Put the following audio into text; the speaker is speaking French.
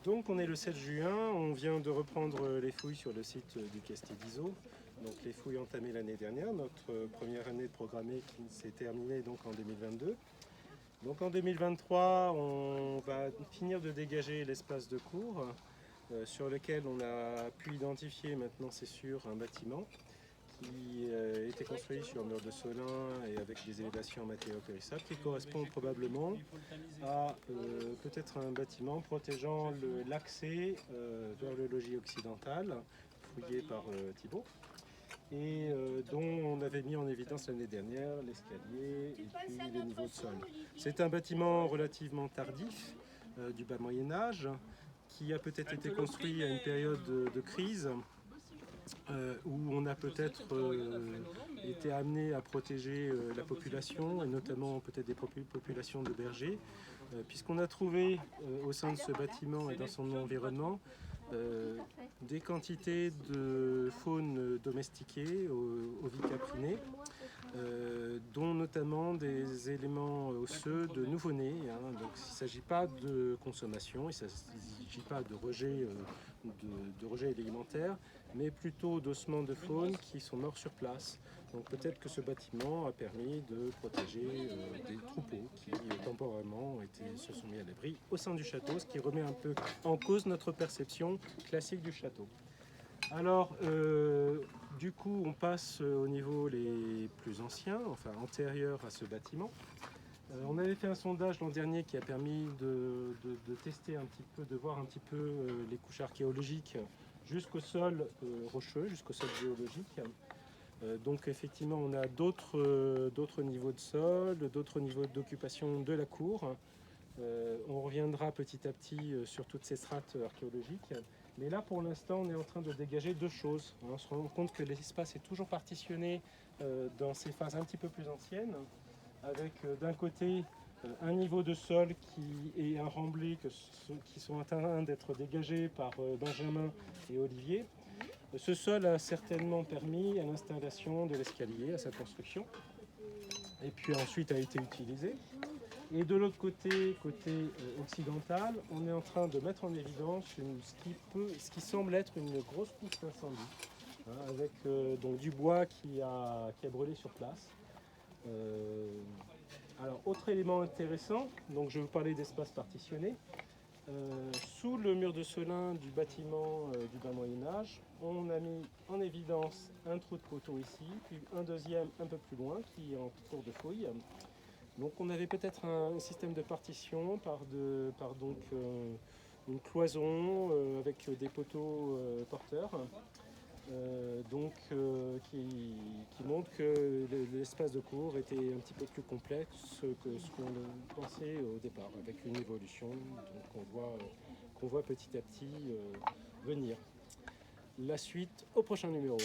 Donc on est le 7 juin, on vient de reprendre les fouilles sur le site du Castelliso. Donc les fouilles entamées l'année dernière, notre première année de programmée qui s'est terminée donc en 2022. Donc en 2023, on va finir de dégager l'espace de cours sur lequel on a pu identifier, maintenant c'est sûr, un bâtiment qui était construit sur mur de Solin et avec des élévations en matériaux périssables, qui correspond probablement à peut-être un bâtiment protégeant l'accès vers le logis occidental, fouillé par Thibault, et dont on avait mis en évidence l'année dernière l'escalier et puis les niveaux de sol. C'est un bâtiment relativement tardif du bas Moyen-Âge, qui a peut-être été construit à une période de crise, où on a peut-être été amené à protéger la population, et notamment peut-être des populations de bergers, puisqu'on a trouvé au sein de ce bâtiment et dans son environnement des quantités de faune domestiquée, ovicaprinées, dont notamment des éléments osseux de nouveau-nés. Donc il ne s'agit pas de consommation, il ne s'agit pas de rejet, de rejet alimentaire, mais plutôt d'ossements de faune qui sont morts sur place. Donc peut-être que ce bâtiment a permis de protéger des troupeaux qui temporairement se sont mis à l'abri au sein du château, ce qui remet un peu en cause notre perception classique du château. Alors, du coup, on passe aux niveaux les plus anciens, enfin antérieurs à ce bâtiment. On avait fait un sondage l'an dernier qui a permis de tester un petit peu, de voir un petit peu les couches archéologiques jusqu'au sol rocheux, jusqu'au sol géologique. Donc effectivement, on a d'autres niveaux de sol, d'autres niveaux d'occupation de la cour. On reviendra petit à petit sur toutes ces strates archéologiques. Mais là, pour l'instant, on est en train de dégager deux choses. On se rend compte que l'espace est toujours partitionné dans ces phases un petit peu plus anciennes, avec d'un côté un niveau de sol et un remblai qui sont en train d'être dégagés par Benjamin et Olivier. Ce sol a certainement permis à l'installation de l'escalier, à sa construction, et puis ensuite a été utilisé. Et de l'autre côté, occidental, on est en train de mettre en évidence ce qui semble être une grosse couche d'incendie, avec donc du bois qui a brûlé sur place. Alors, autre élément intéressant, donc je vais vous parler d'espace partitionné. Sous le mur de Solin du bâtiment du bas Moyen-Âge, on a mis en évidence un trou de poteau ici, puis un deuxième un peu plus loin qui est en cours de fouille. Donc on avait peut-être un système de partition par donc une cloison avec des poteaux porteurs, qui montre que l'espace de cours était un petit peu plus complexe que ce qu'on pensait au départ, avec une évolution qu'on voit petit à petit venir. La suite au prochain numéro.